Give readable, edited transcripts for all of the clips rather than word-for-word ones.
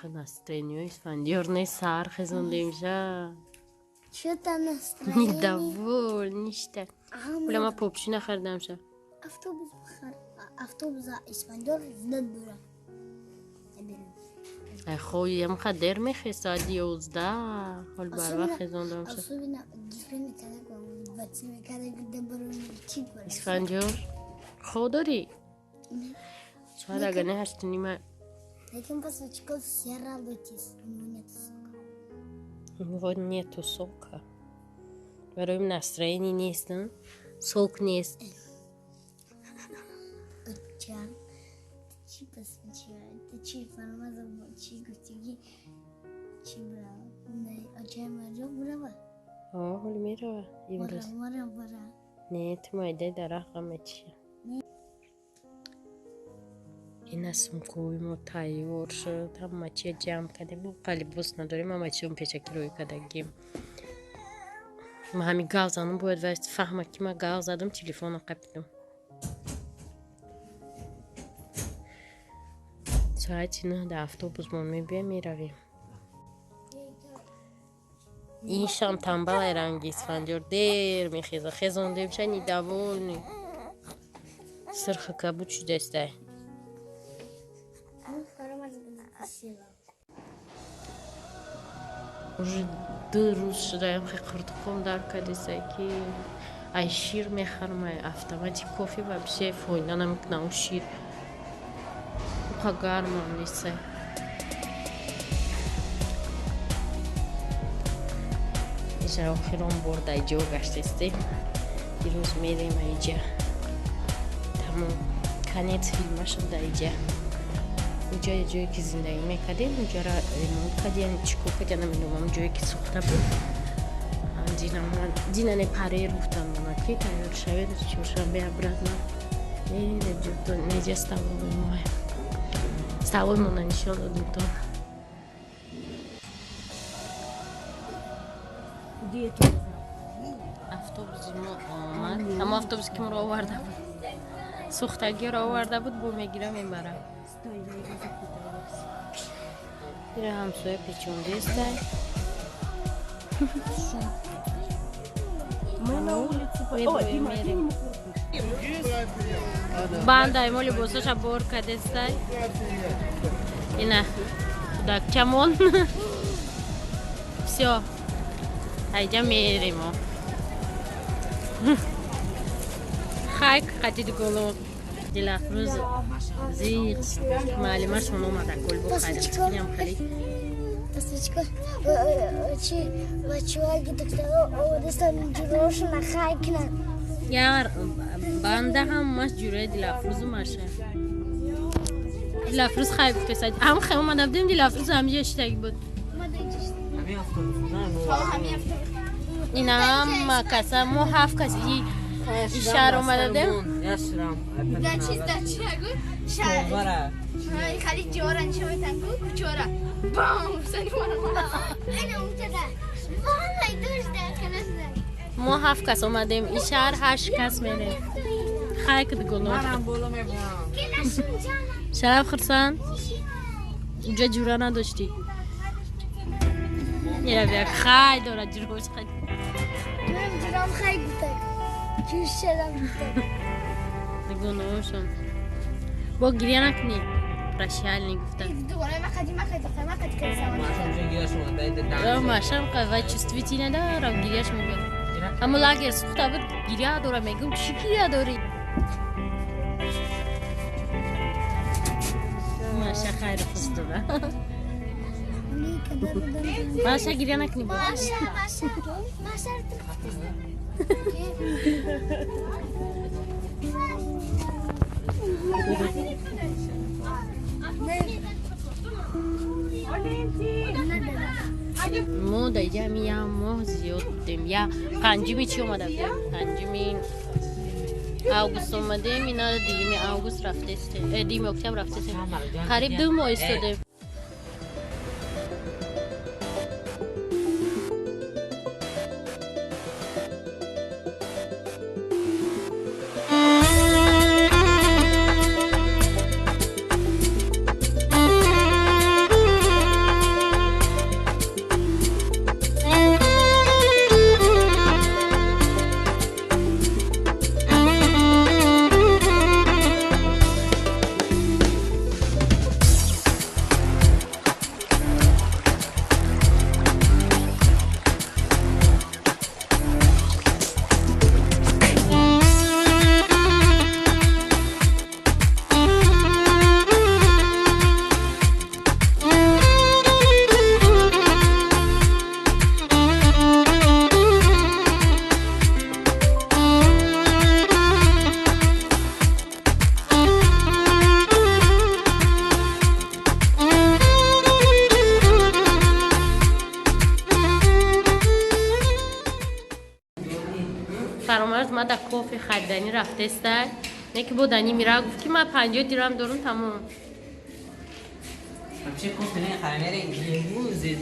настроение испандиорный сар хезондимша. Что там настроение? Недовольный что? Бля, ма попчина хардамша. Автобус испандиор знает бура. ای خوی هم خدر میخی ساعت 11 حال بروا خیزاندم شد особенно гипер میکنه بچه میکنه دبرون چی کنه اسفنجور خود داری؟ شاید اگه نه هشتونی من لیکن پس چیکار سیارا لوتیس نتو سوکا برایم настроение نیستن سوک نیست چند چی پس میشه چی فرمازه چی گفتگی چی برا نه اجای مرجو برا حالی میره امروز برا نه تو مایده در رقم چیه این اسم کوی ما تایور شد هم مچی جمع کده بود قلیب بوست نداریم هم مچی اون پیچکی روی کدگیم ما همی گاو زنم باید وست فهمه که ما گاو زدم تلفن رو قبیدم ساعتی 9 در اتوبوس ما میرویم این شام تنبل رنگی اسفنجور دیر میخیزه خیزوندیم شنی دوولنی سرخ کبود شو دسته уже 2 روز شده هم خیلی خورد در کدیسه که ای شیر میخرم ای автоматик кофе вообще фойна намекнам шир гармон نیست اینجا آخران برد ایجا گشتستیم دیروز میریم ایجا تمام کنیت فیلم شد اینجا اینجا یه جایی که زندگی میکردیم اونجا را ریمونت کردیم چیکو کردیم نمیدونم جایی که سوخته بود دینه پره روفتن مانا که تایور شوید چورشنبه برد نیجا ستاوی ماه ستاوی مانا نشان دادیم تو автобус ما آمد اما автобуси که ما رو آورده بود سوختگی رو آورده بود بو میگیره میبره میره همسایه پیچونده است میریم بانده مولی بوسش بور کده است اینه کودکمون все ایجا میریم خاک قدید گلو دلافروز زیغ معلمشون اومده کل بخیر چکنیم خیلی Пасочка, чуваки, так что достаточно джурошна хайкна. яр банда هم ماش جوره دلافروز ماشه دلافروز خیلی بفرستید هم خیلی اومدم دیدم دلافروز همیشه اشتاقی بود این هم کسا مو هفت کسی شهر اومده دیم دا چیز نگو شهر خالی جوران شوی تنگو کچورا بام سنی مانا اینه اونجا والله دوش در کنس در ما 7 کس اومدیم این شهر 8 کس میریم خیلی کد گلو شرف خرسان اونجا جورا نداشتی یه بیا خیلی داره جورگوش خیلی جورام خیلی بودک جوش شدم بودک گلوشون با گریه نکنی رشیال نگفته دوباره ما خدی کنسام ماشم قوی چستویتی ندارم گریهش میگم اما لاگر سوخته بود گریه داره میگم چی گریه داری ماشا خیر خوست داره ماشا گریه نکنی با ما دیگه میام ما زیاد دیم یا پنجمی چی اومده دیم پنجمی آگوست اومدیم اینا دیگه می آگوست رفته است دیم اکتبر رفته است قریب 2 ماه استادیم فرامرز ما در کافه خریدنی رفته است نه که بودنی میره گفت که من 50 درهم دارم تمام همچه کافه نه خریدنی گیمون زید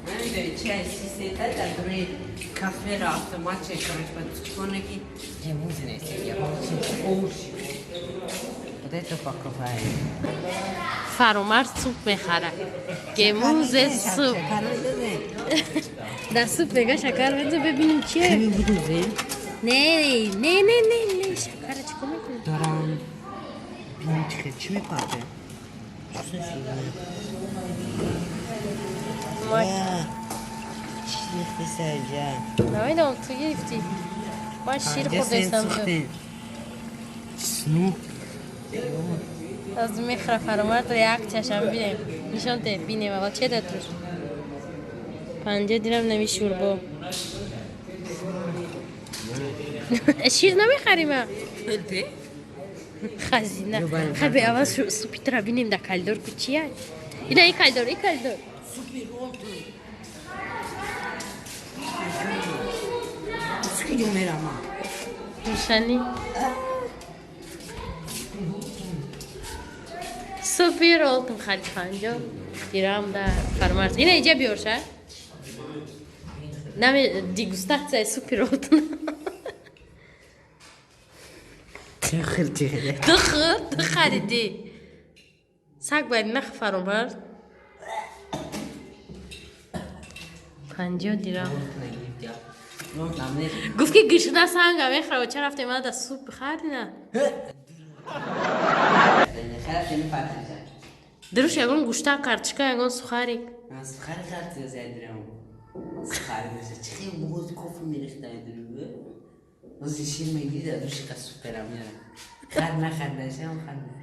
نمیداری چه از سیسته در دوره کافه رفته ما چه کنش باید چکنه که گیمون زید یا همچه اوشی خدای تو کافه فرامرز سوپ میخره گموز سوپ در سوپ بگه شکر بده ببینیم چیه کمی بودوزه نه شکر چیکار میکنی دارم ببینیم چی میپرده چی ریختی سرجا نمیدونم تو گرفتی من شیر خوردستم تو سنو از میخره فرامرز ریاکت چشم بینیم نشان ته بینیم اول چه داد توش 50 درهم نمی شوربا شیر نمیخریم البته خزینه خب اول سوپی را بینیم در کلدور که چیه اینا این کلدور سوپی رولتون سوپی جو میرم روشنی سوپی رولتون خرید 50 درهم در فرامرز اینا اینجا بیار شه نمی دیگوستاچیا سوپی رولتون چه خیلی تو خریدی سگ باید نخ فرامرز 50 درهم گفت که گشنه سنگ هم میخوره و چه رفته من در سوپ بخردی نه دروش یکون گوشتا کرچکا یکون سخاری من سخاری خرد زیادرم سخاری میشه چه موز کافی میریخته درو موز شیر میگیری دروش که سوپرم میارم خرد نخرده شه هم خرده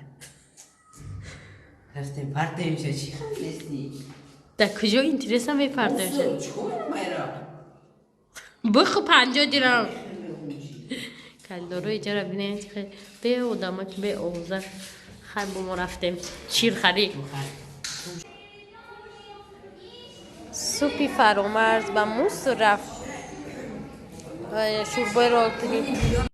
رفتیم پرده میشه چی خرد نیستی در کجا اینترس هم بپرده میشه چکون میرم بخو 50 درهم کلدارو اینجا را بینیم که به اودما که به اوزه خرد با ما رفتیم شیر خرید سوپی فرامرز و موس رفت شوربای رو کنید